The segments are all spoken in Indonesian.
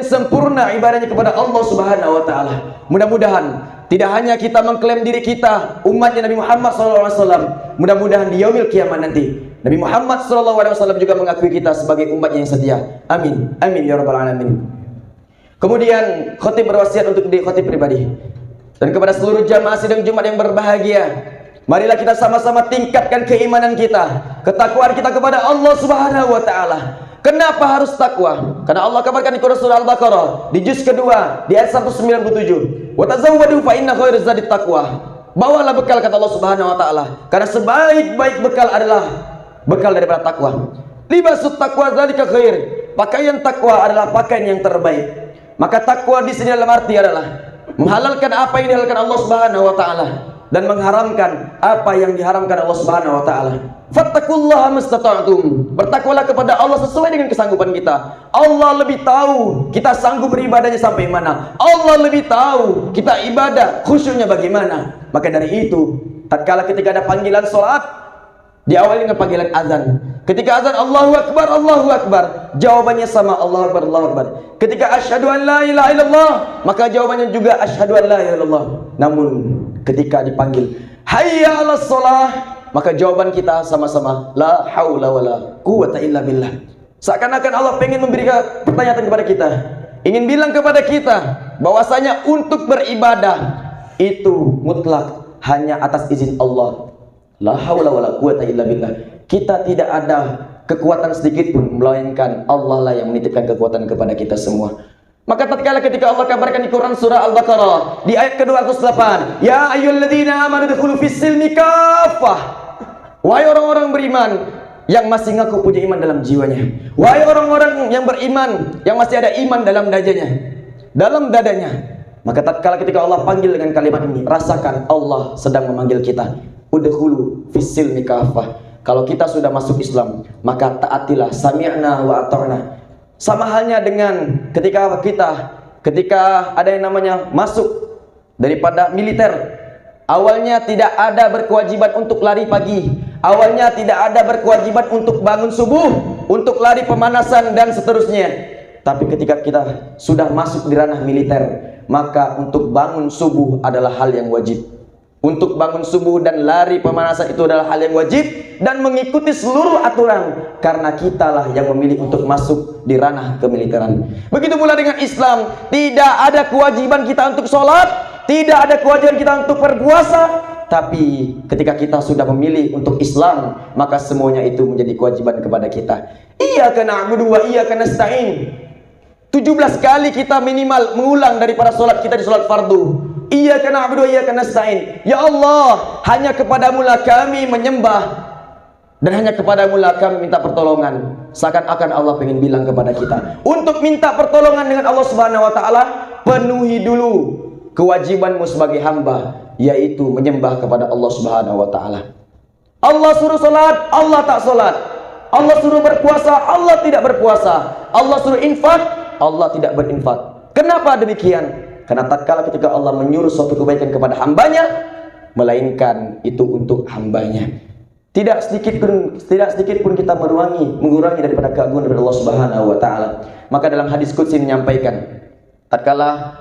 sempurna ibadahnya kepada Allah Subhanahu wa taala. Mudah-mudahan tidak hanya kita mengklaim diri kita umatnya Nabi Muhammad SAW, mudah-mudahan di yaumil kiamat nanti Nabi Muhammad SAW juga mengakui kita sebagai umatnya yang setia. Amin, amin ya rabbal alamin. Kemudian khatib berwasiat untuk diri khatib pribadi dan kepada seluruh jamaah sidang Jumat yang berbahagia, marilah kita sama-sama tingkatkan keimanan kita, ketakwaan kita kepada Allah Subhanahu wa taala. Kenapa harus takwa? Karena Allah kabarkan di Quran surah Al-Baqarah di juz kedua di ayat 197, "Wa tazawwadu fa inna khairaz zadi taqwa." Bawalah bekal, kata Allah Subhanahu wa taala, karena sebaik-baik bekal adalah bekal daripada takwa. Libasut taqwa zalika khair. Pakaian takwa adalah pakaian yang terbaik. Maka takwa di sini dalam arti adalah menghalalkan apa yang dihalalkan Allah Subhanahu wa taala dan mengharamkan apa yang diharamkan Allah Subhanahu wa taala. Fattaqullaha mastata'tum. Bertakwalah kepada Allah sesuai dengan kesanggupan kita. Allah lebih tahu kita sanggup beribadahnya sampai mana. Allah lebih tahu kita ibadah khusyuknya bagaimana. Maka dari itu, tatkala ketika ada panggilan salat, diawali dengan panggilan azan. Ketika azan Allahu Akbar, Allahu Akbar, jawabannya sama, Allahu Akbar, Allahu Akbar. Ketika asyhadu an la ilaha illallah, maka jawabannya juga asyhadu an la ilaha illallah. Namun ketika dipanggil hayya 'alas shalah, maka jawaban kita sama-sama la haula wala quwata illa billah. Seakan-akan Allah pengen memberikan pertanyaan kepada kita, ingin bilang kepada kita bahwasanya untuk beribadah itu mutlak hanya atas izin Allah. La haula wala quwata illa billah. Kita tidak ada kekuatan sedikit pun melainkan Allah lah yang menitipkan kekuatan kepada kita semua. Maka tatkala ketika Allah kabarkan di Quran surah Al-Baqarah di ayat ke-208, ya ayyuhalladzina amanu dkhulu fis-silmi kaffah. Wahai orang-orang beriman yang masih ngaku punya iman dalam jiwanya, wahai orang-orang yang beriman yang masih ada iman dalam dadanya, maka tatkala ketika Allah panggil dengan kalimat ini, rasakan Allah sedang memanggil kita. Udkhulu fis-silmi kaffah. Kalau kita sudah masuk Islam, maka taatilah, sami'na wa ata'na. Sama halnya dengan ketika ada yang namanya masuk daripada militer. Awalnya tidak ada berkewajiban untuk lari pagi, awalnya tidak ada berkewajiban untuk bangun subuh, untuk lari pemanasan dan seterusnya. Tapi ketika kita sudah masuk di ranah militer, maka untuk bangun subuh adalah hal yang wajib. Untuk bangun subuh dan lari pemanasan itu adalah hal yang wajib dan mengikuti seluruh aturan, karena kitalah yang memilih untuk masuk di ranah kemiliteran. Begitu pula dengan Islam, tidak ada kewajiban kita untuk sholat, tidak ada kewajiban kita untuk berpuasa, tapi ketika kita sudah memilih untuk Islam, maka semuanya itu menjadi kewajiban kepada kita. Iyyaka na'budu wa iyyaka nasta'in. 17 kali kita minimal mengulang daripada sholat kita di sholat fardu. Iyyaka na'budu wa iyyaka nasta'in. Ya Allah, hanya kepadamu lah kami menyembah dan hanya kepadamu lah kami minta pertolongan. Seakan-akan Allah ingin bilang kepada kita, untuk minta pertolongan dengan Allah Subhanahu wa taala, penuhi dulu kewajibanmu sebagai hamba, yaitu menyembah kepada Allah Subhanahu wa taala. Allah suruh salat, Allah tak salat. Allah suruh berpuasa, Allah tidak berpuasa. Allah suruh infak, Allah tidak berinfak. Kenapa demikian? Karena tatkala ketika Allah menyuruh suatu kebaikan kepada hambanya, melainkan itu untuk hambanya. Tidak sedikit pun kita mengurangi daripada keagungan dari Allah Subhanahu wa taala. Maka dalam hadis qudsi menyampaikan, tatkala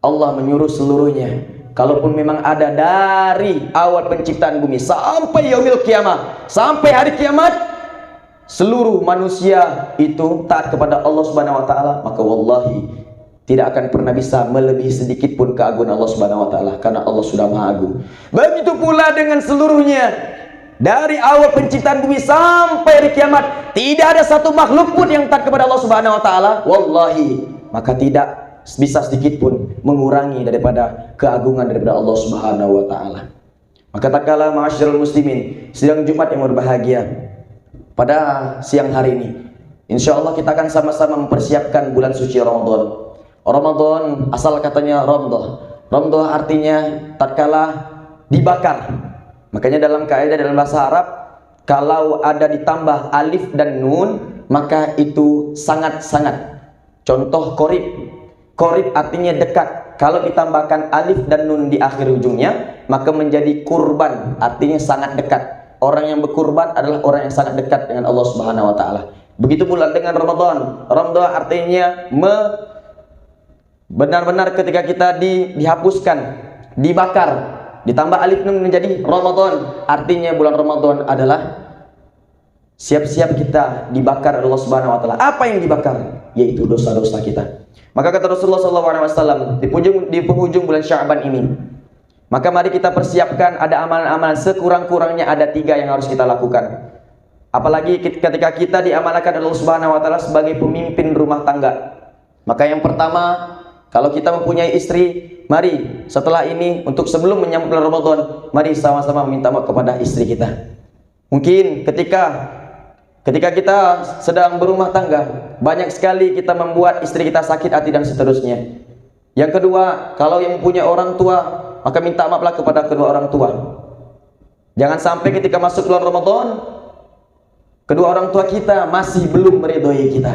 Allah menyuruh seluruhnya, kalaupun memang ada dari awal penciptaan bumi sampai yaumil kiamah, sampai hari kiamat, seluruh manusia itu taat kepada Allah Subhanahu wa taala, maka wallahi tidak akan pernah bisa melebihi sedikit pun keagungan Allah Subhanahu wa taala, karena Allah sudah Maha Agung. Begitu pula dengan seluruhnya, dari awal penciptaan bumi sampai hari kiamat, tidak ada satu makhluk pun yang taat kepada Allah Subhanahu wa taala, wallahi, maka tidak bisa sedikit pun mengurangi daripada keagungan daripada Allah Subhanahu wa taala. Maka tatkala ma'asyiral muslimin, sidang Jumat yang berbahagia, pada siang hari ini, insya Allah kita akan sama-sama mempersiapkan bulan suci Ramadan. Ramadan asal katanya ramdah. Ramdah artinya tatkala dibakar. Makanya dalam kaidah dalam bahasa Arab, kalau ada ditambah alif dan nun, maka itu sangat-sangat. Contoh qorib. Qorib artinya dekat. Kalau ditambahkan alif dan nun di akhir ujungnya, maka menjadi kurban, artinya sangat dekat. Orang yang berkurban adalah orang yang sangat dekat dengan Allah Subhanahu wa taala. Begitu pula dengan Ramadan. Ramadan artinya Benar-benar ketika kita dihapuskan, dibakar, ditambah alif nun menjadi Ramadan. Artinya bulan Ramadan adalah siap-siap kita dibakar Allah Subhanahu wa taala. Apa yang dibakar? Yaitu dosa-dosa kita. Maka kata Rasulullah SAW di penghujung bulan Sya'ban ini, maka mari kita persiapkan, ada amalan-amalan sekurang-kurangnya ada 3 yang harus kita lakukan. Apalagi ketika kita diamanahkan Allah Subhanahu wa taala sebagai pemimpin rumah tangga. Maka yang pertama, kalau kita mempunyai istri, mari setelah ini untuk sebelum menyambut bulan Ramadan, mari sama-sama meminta maaf kepada istri kita. Mungkin ketika kita sedang berumah tangga, banyak sekali kita membuat istri kita sakit hati dan seterusnya. Yang kedua, kalau yang mempunyai orang tua, maka minta maaflah kepada kedua orang tua. Jangan sampai ketika masuk bulan Ramadan, kedua orang tua kita masih belum meridhoi kita.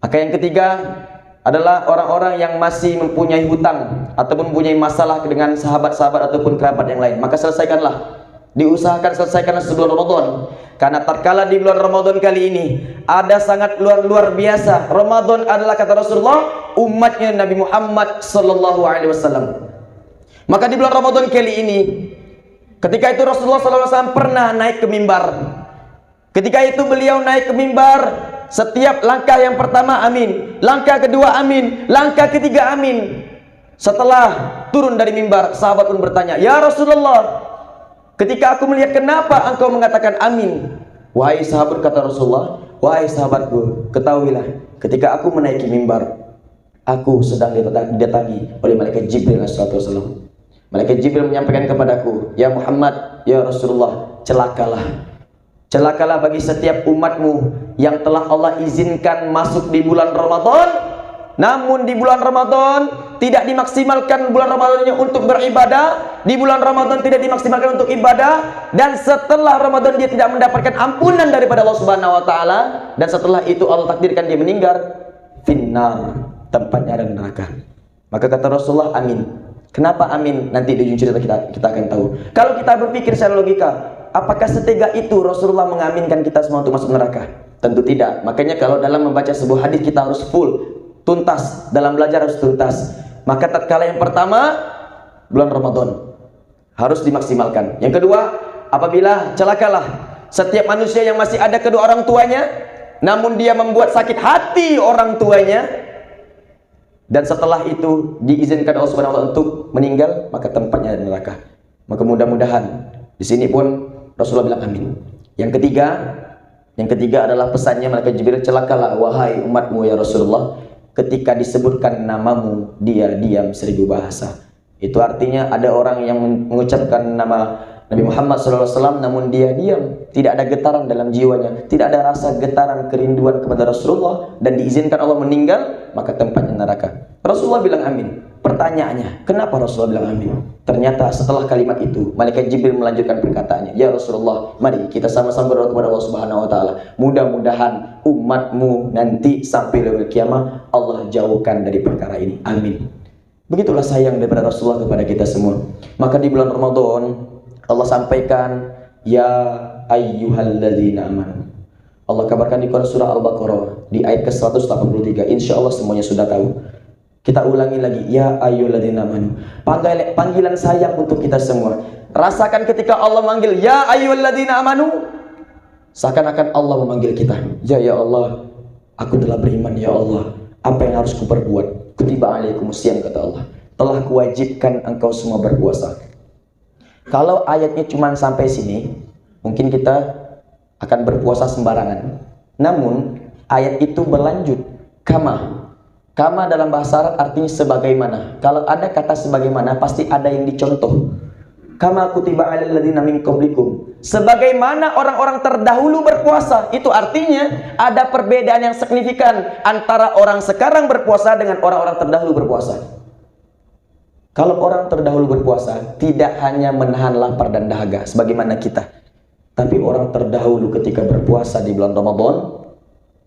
Maka yang ketiga adalah orang-orang yang masih mempunyai hutang ataupun mempunyai masalah dengan sahabat-sahabat ataupun kerabat yang lain, maka selesaikanlah. Diusahakan selesaikanlah sebelum Ramadan. Karena tatkala di bulan Ramadan kali ini ada sangat luar biasa. Ramadan adalah, kata Rasulullah, umatnya Nabi Muhammad sallallahu alaihi wasallam. Maka di bulan Ramadan kali ini, ketika itu Rasulullah sallallahu alaihi wasallam pernah naik ke mimbar. Ketika itu beliau naik ke mimbar, setiap langkah yang pertama amin, langkah kedua amin, langkah ketiga amin. Setelah turun dari mimbar, sahabat pun bertanya, "Ya Rasulullah, ketika aku melihat, kenapa engkau mengatakan amin?" "Wahai sahabat," kata Rasulullah, "wahai sahabatku, ketahuilah, ketika aku menaiki mimbar, aku sedang didatangi oleh malaikat Jibril alaihi wasallam. Malaikat Jibril menyampaikan kepadaku, 'Ya Muhammad, ya Rasulullah, celakalah bagi setiap umatmu yang telah Allah izinkan masuk di bulan Ramadan, namun di bulan Ramadan tidak dimaksimalkan bulan Ramadannya untuk beribadah, di bulan Ramadan tidak dimaksimalkan untuk ibadah, dan setelah Ramadan dia tidak mendapatkan ampunan daripada Allah Subhanahu wa taala, dan setelah itu Allah takdirkan dia meninggal, finnar, tempatnya ada neraka.'" Maka kata Rasulullah, amin. Kenapa amin? Nanti di ujung cerita kita akan tahu. Kalau kita berpikir secara logika, apakah setega itu Rasulullah mengaminkan kita semua untuk masuk neraka? Tentu tidak. Makanya kalau dalam membaca sebuah hadis kita harus full, tuntas. Dalam belajar harus tuntas. Maka tatkala yang pertama, bulan Ramadan harus dimaksimalkan. Yang kedua, apabila celakalah setiap manusia yang masih ada kedua orang tuanya, namun dia membuat sakit hati orang tuanya, dan setelah itu diizinkan Allah Subhanahu wa taala untuk meninggal, maka tempatnya di neraka. Maka mudah-mudahan di sini pun Rasulullah bilang amin. Yang ketiga adalah pesannya malaikat Jibril, "Celakalah wahai umatmu ya Rasulullah, ketika disebutkan namamu dia diam 1000 bahasa." Itu artinya ada orang yang mengucapkan nama Nabi Muhammad SAW namun dia diam, tidak ada getaran dalam jiwanya, tidak ada rasa getaran kerinduan kepada Rasulullah, dan diizinkan Allah meninggal, maka tempatnya neraka. Rasulullah bilang amin. Pertanyaannya, kenapa Rasulullah bilang amin? Ternyata setelah kalimat itu, malaikat Jibril melanjutkan perkataannya, "Ya Rasulullah, mari kita sama-sama berdoa kepada Allah Subhanahu wa taala. Mudah-mudahan umatmu nanti sampai hari kiamat Allah jauhkan dari perkara ini. Amin." Begitulah sayang daripada Rasulullah kepada kita semua. Maka di bulan Ramadan Allah sampaikan, "Ya ayyuhalladzina amanu." Allah kabarkan di Quran surah Al-Baqarah di ayat ke-183. Insya Allah semuanya sudah tahu. Kita ulangi lagi, "Ya ayyuhalladzina amanu." Panggilan sayang untuk kita semua. Rasakan ketika Allah manggil, "Ya ayyuhalladzina amanu," seakan-akan Allah memanggil kita. Ya Allah, aku telah beriman ya Allah. Apa yang harus kuperbuat? Kutiba alaikumusiyam, kata Allah. Telah kuwajibkan engkau semua berpuasa. Kalau ayatnya cuma sampai sini, mungkin kita akan berpuasa sembarangan. Namun ayat itu berlanjut. Kama dalam bahasa Arab artinya sebagaimana. Kalau ada kata sebagaimana, pasti ada yang dicontoh. Kama kutiba alal ladzina min qablikum. Sebagaimana orang-orang terdahulu berpuasa. Itu artinya ada perbedaan yang signifikan antara orang sekarang berpuasa dengan orang-orang terdahulu berpuasa. Kalau orang terdahulu berpuasa, tidak hanya menahan lapar dan dahaga sebagaimana kita, tapi orang terdahulu ketika berpuasa di bulan Ramadan,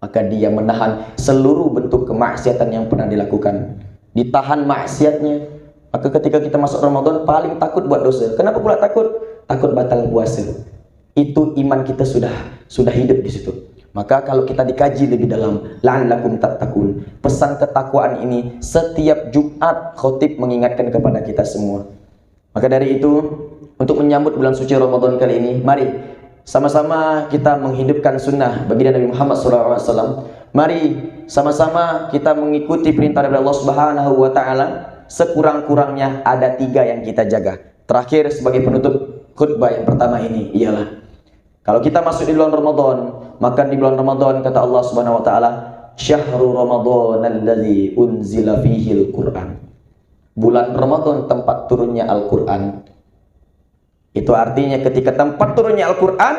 maka dia menahan seluruh bentuk kemaksiatan yang pernah dilakukan. Ditahan maksiatnya. Maka ketika kita masuk Ramadan, paling takut buat dosa. Kenapa pula takut? Takut batal puasa. Itu iman kita sudah hidup di situ. Maka kalau kita dikaji lebih dalam, la'allakum tattaqun, pesan ketakwaan ini setiap Jumat khotib mengingatkan kepada kita semua. Maka dari itu, untuk menyambut bulan suci Ramadan kali ini, mari sama-sama kita menghidupkan sunnah baginda Nabi Muhammad SAW. Mari sama-sama kita mengikuti perintah dari Allah Subhanahu wa Ta'ala. Sekurang-kurangnya ada 3 yang kita jaga. Terakhir sebagai penutup khutbah yang pertama ini ialah, kalau kita masuk di bulan Ramadan, maka di bulan Ramadan kata Allah Subhanahu wa Ta'ala, syahrul Ramadan alladzi unzila fihil Qur'an. Bulan Ramadan tempat turunnya Al-Qur'an. Itu artinya ketika tempat turunnya Al-Qur'an,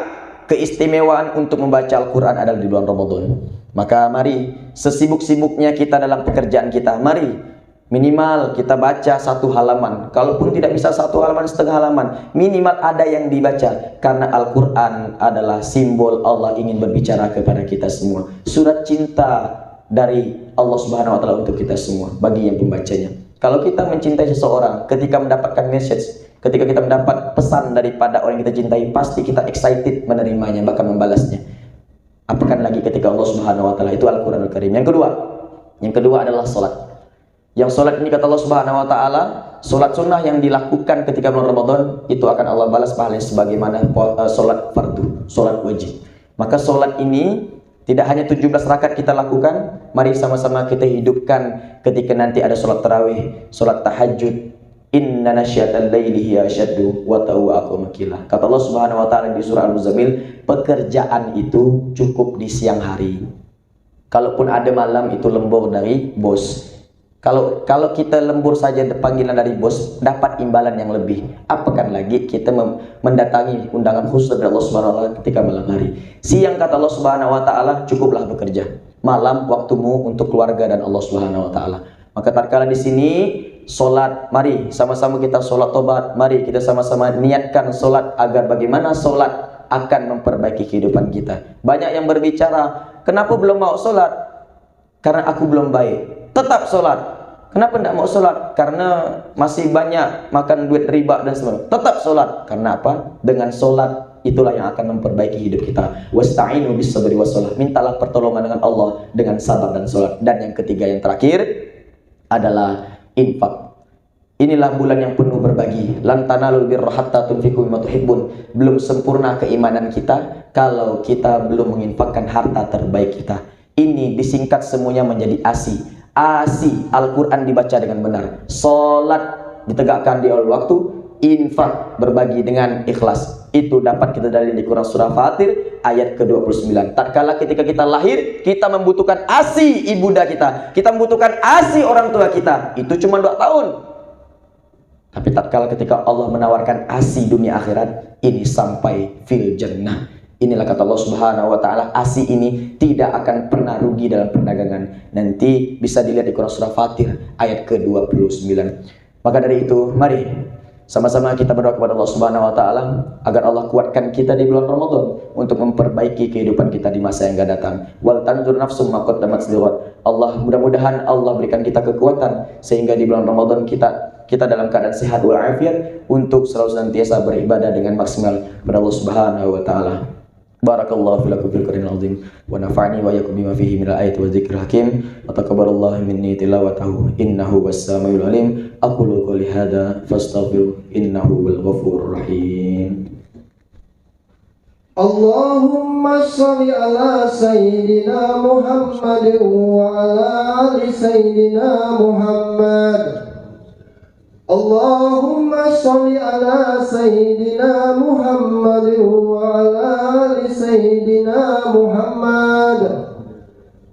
keistimewaan untuk membaca Al-Qur'an adalah di bulan Ramadan. Maka mari sesibuk-sibuknya kita dalam pekerjaan kita, mari minimal kita baca 1 halaman. Kalaupun tidak bisa 1 halaman, setengah halaman, minimal ada yang dibaca. Karena Al-Quran adalah simbol Allah ingin berbicara kepada kita semua. Surat cinta dari Allah Subhanahu wa Ta'ala untuk kita semua, bagi yang pembacanya. Kalau kita mencintai seseorang, ketika mendapatkan message, ketika kita mendapat pesan daripada orang yang kita cintai, pasti kita excited menerimanya, bahkan membalasnya. Apakah lagi ketika Allah Subhanahu wa Ta'ala, itu Al-Quranul Karim. Yang kedua adalah salat. Yang salat ini kata Allah Subhanahu wa Ta'ala, salat sunnah yang dilakukan ketika bulan Ramadan itu akan Allah balas pahalanya sebagaimana salat fardu, salat wajib. Maka salat ini tidak hanya 17 rakaat kita lakukan, mari sama-sama kita hidupkan ketika nanti ada salat tarawih, salat tahajud. Inna nasyatal laili hiya asyaddu wa ta'u qila. Kata Allah Subhanahu wa Ta'ala di surah Al-Muzammil, pekerjaan itu cukup di siang hari. Kalaupun ada malam itu lembur dari bos. Kalau kita lembur saja panggilan dari bos dapat imbalan yang lebih, apakan lagi kita mendatangi undangan khusus dari Allah Subhanahu wa Ta'ala ketika malam hari. Siang kata Allah Subhanahu wa Ta'ala cukuplah bekerja. Malam waktumu untuk keluarga dan Allah Subhanahu wa Ta'ala. Maka tatkala di sini solat, mari sama-sama kita solat tobat, mari kita sama-sama niatkan solat agar bagaimana solat akan memperbaiki kehidupan kita. Banyak yang berbicara, kenapa belum mau solat? Karena aku belum baik. Tetap solat. Kenapa tidak mau sholat? Karena masih banyak makan duit riba dan sebagainya. Tetap sholat. Karena apa? Dengan sholat itulah yang akan memperbaiki hidup kita. Wasta'inu bis sabri was shalah. Mintalah pertolongan dengan Allah dengan sabar dan sholat. Dan yang ketiga, yang terakhir adalah infak. Inilah bulan yang penuh berbagi. Lan tanalul birra hatta tunfiqu mimma tuhibbun. Belum sempurna keimanan kita kalau kita belum menginfakkan harta terbaik kita. Ini disingkat semuanya menjadi ASI. ASI, Al-Quran dibaca dengan benar, sholat ditegakkan di awal waktu, infak berbagi dengan ikhlas. Itu dapat kita dalil di Quran surah Fatir ayat ke-29. Tatkala ketika kita lahir, kita membutuhkan ASI ibunda kita membutuhkan ASI orang tua kita. Itu cuma 2 tahun. Tapi tatkala ketika Allah menawarkan ASI dunia akhirat, ini sampai fil jannah. Inilah kata Allah Subhanahu wa Ta'ala, ASI ini tidak akan pernah rugi dalam perdagangan. Nanti bisa dilihat di Quran surah Fatir ayat ke-29. Maka dari itu, mari sama-sama kita berdoa kepada Allah Subhanahu wa Ta'ala agar Allah kuatkan kita di bulan Ramadan untuk memperbaiki kehidupan kita di masa yang akan datang. Wal tanzur nafsum ma qaddamat lighad. Allah, mudah-mudahan Allah berikan kita kekuatan sehingga di bulan Ramadan kita dalam keadaan sehat walafiat untuk selalu senantiasa beribadah dengan maksimal kepada Allah Subhanahu wa Ta'ala. Barakallahu filakum fil Qur'anil azim wa nafa'ani wa iyyakum bima fihi minal ayati wa dzikril hakim wa taqabbalallahu minni tilawatahu innahu was-sami'ul alim. Aqulu qouli hadza fastaghfiru innahu wal ghafurur rahim. Allahumma shalli ala sayyidina Muhammad wa ala ali sayyidina Muhammad. Allahumma sholli ala sayyidina Muhammad wa ala ali sayyidina Muhammad.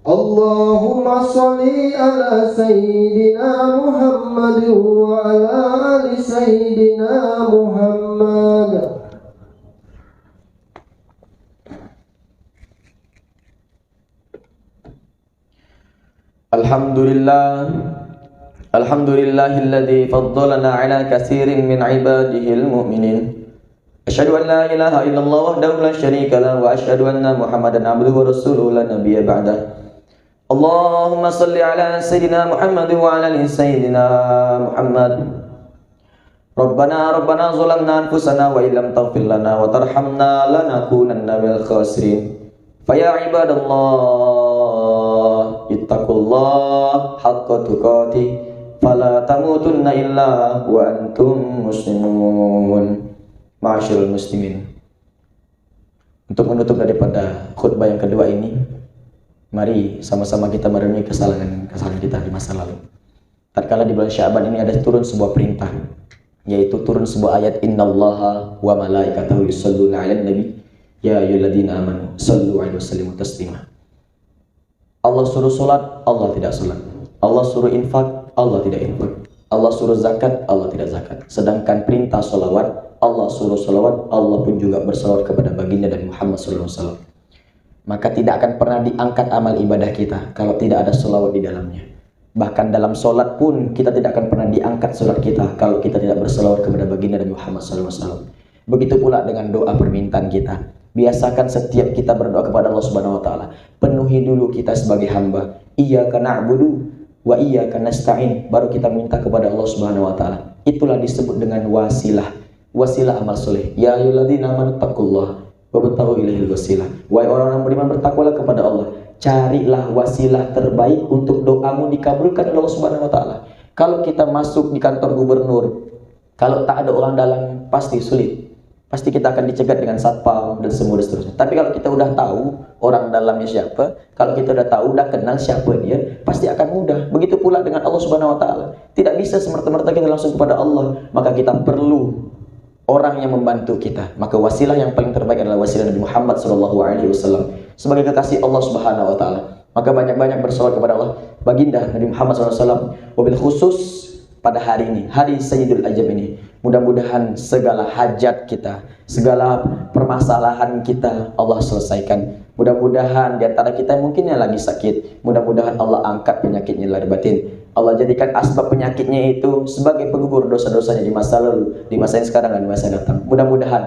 Allahumma sholli ala sayyidina Muhammad wa ala ali sayyidina Muhammad. Alhamdulillahilladzi faddalana ala katsirin min ibadihil mu'minin. Asyhadu an la ilaha illallah wahdahu la syarika lah wa asyhadu anna Muhammadan abduhu wa rasuluhu la nabiyya ba'dah. Allahumma shalli ala sayyidina Muhammad wa ala ali sayyidina Muhammad. Rabbana zalamna anfusana wa illam taghfir lana wa tarhamna lanakunanna minal khasirin. Faya ibadallah ittaqullah haqqa tuqatih fala tamutunna illa wa antum muslimun. Ma'asyiral muslimin. Untuk menutup daripada khutbah yang kedua ini, mari sama-sama kita merenungi kesalahan kita di masa lalu. Tatkala di bulan Sya'ban ini ada turun sebuah perintah, yaitu turun sebuah ayat, innallaha wa malaikatahu yusholluna 'alan nabi ya ayyuhalladzina amanu shallu 'alaihi wasallimu taslima. Allah suruh salat, Allah tidak salat. Allah suruh infak, Allah tidak infak. Allah suruh zakat, Allah tidak zakat. Sedangkan perintah salawat, Allah suruh salawat, Allah pun juga bersalawat kepada baginda dan Muhammad sallallahu alaihi wasallam. Maka tidak akan pernah diangkat amal ibadah kita kalau tidak ada salawat di dalamnya. Bahkan dalam solat pun kita tidak akan pernah diangkat solat kita kalau kita tidak bersalawat kepada baginda dan Muhammad SAW. Begitu pula dengan doa permintaan kita. Biasakan setiap kita berdoa kepada Allah Subhanahu Wa Taala, penuhi dulu kita sebagai hamba. Iyyaka na'budu wa iyyaka nasta'in. Baru kita minta kepada Allah Subhanahu Wa Taala. Itulah disebut dengan wasilah, wasilah amal soleh. Ya ayyuhalladzina amanu taqullaha wabtaghu ilaihil wasilah. Wahai orang-orang beriman, bertakwalah kepada Allah. Carilah wasilah terbaik untuk doamu dikabulkan oleh Allah Subhanahu wa taala. Kalau kita masuk di kantor gubernur, kalau tak ada orang dalam pasti sulit. Pasti kita akan dicegat dengan satpam dan semua dan seterusnya. Tapi kalau kita udah tahu orang dalamnya siapa, kalau kita udah tahu, udah kenal siapa dia, pasti akan mudah. Begitu pula dengan Allah Subhanahu wa taala. Tidak bisa semerta-merta kita langsung kepada Allah, maka kita perlu orang yang membantu kita. Maka wasilah yang paling terbaik adalah wasilah Nabi Muhammad SAW sebagai kekasih Allah Subhanahu Wa Taala. Maka banyak-banyak bersolawat kepada Allah, baginda Nabi Muhammad SAW. Wabil khusus pada hari ini, hari Sayyidul Ajab ini, mudah-mudahan segala hajat kita, segala permasalahan kita Allah selesaikan. Mudah-mudahan di antara kita mungkin yang lagi sakit, mudah-mudahan Allah angkat penyakitnya lahir batin. Allah jadikan asbab penyakitnya itu sebagai penggugur dosa-dosanya di masa lalu, di masa yang sekarang dan di masa yang datang. Mudah-mudahan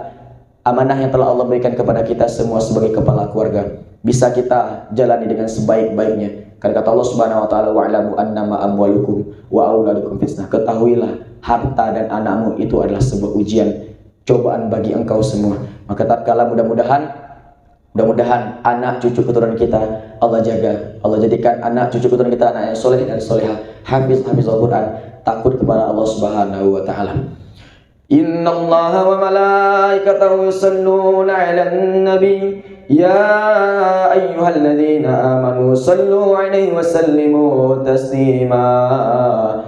amanah yang telah Allah berikan kepada kita semua sebagai kepala keluarga bisa kita jalani dengan sebaik-baiknya. Karena kata Allah Subhanahu wa taala, wa'lamu annama amwalukum wa auladukum fitnah. Ketahuilah harta dan anakmu itu adalah sebuah ujian, cobaan bagi engkau semua. Maka tatkala mudah-mudahan anak cucu keturunan kita Allah jaga, Allah jadikan anak cucu keturunan kita anak yang soleh dan solehah, hafiz Al-Quran, takut kepada Allah Subhanahu wa taala. Innallaha wa malaikatahu yusholluna 'alan nabi ya ayyuhalladzina amanu shallu 'alaihi wa sallimu taslima.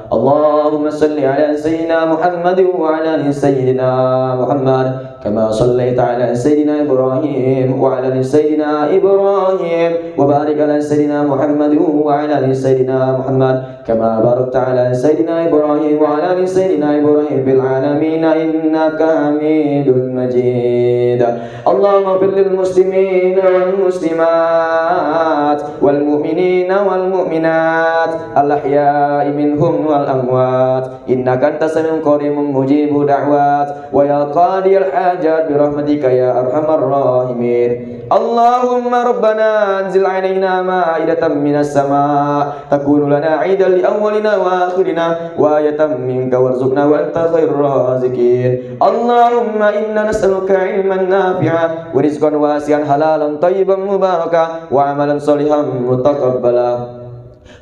Allahumma shalli 'ala sayyidina Muhammad wa 'ala ali sayyidina Muhammad kama shallaita 'ala sayyidina Ibrahim wa 'ala ali sayyidina Ibrahim wa barik 'ala sayyidina Muhammad wa 'ala ali sayyidina Muhammad kama barakta 'ala sayyidina Ibrahim wa 'ala ali sayyidina Ibrahim fil 'alamin innaka Hamidum Majid. Allahumma ighfir lil muslimin wal muslimat wal mu'minin wal mu'minat al ahya'i minhum wal amwat innaka antas sami'un qaribun mujibud da'wat wa ya qadiyal hajat bi rahmatika ya arhamar rahimin. Allahumma rabbana anzil 'alaina ma'idatan minas sama' takunu lana 'idan li awwalina wa akhirina wa ayatan minka warzuqna wa anta khairur raziqin. Allahumma inna nas'aluka 'ilman nafi'an wa rizqan wasi'an halalan thayyiban mubarakan wa 'amalan shalihan mutaqabbala.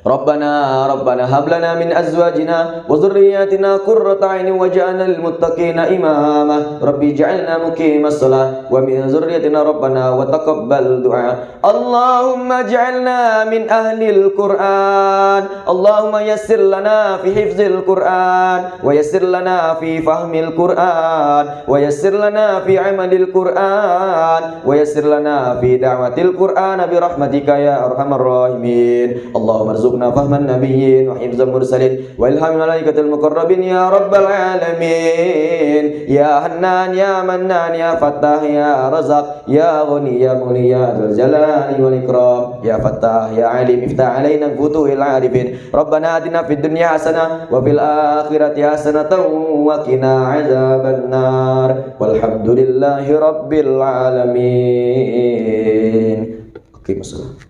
Rabbana hab lana min azwajina wa dhurriyyatina qurrata a'yunin waj'alna lil muttaqina imama. Rabbi ij'alna muqimas shalah wa min dhurriyyatina rabbana wa taqabbal du'a. Allahumma ij'alna min ahlil Qur'an. Allahumma yassir lana fi hifzil Qur'an wa yassir lana fi fahmil Qur'an wa yassir lana fi 'amalil Qur'an wa yassir lana fi da'watil Qur'an bi rahmatika ya arhamar rahimin. Allahumma arzuqna fahman nabiyyin wa hifzal mursalin wa ilhamil malaikatil muqarrabin ya rabbal alamin. Ya Hannan ya Mannan ya Fattah ya Razaq ya Ghani ya Muli ya Dzul Jalali wal Ikram. Ya Fattah ya Alim iftah alaina futuhil arifin. Rabbana atina fid dunya hasanah wa fil akhirati hasanatan wa qina adzabannar. Walhamdulillahi rabbil alamin. Oke, masalah.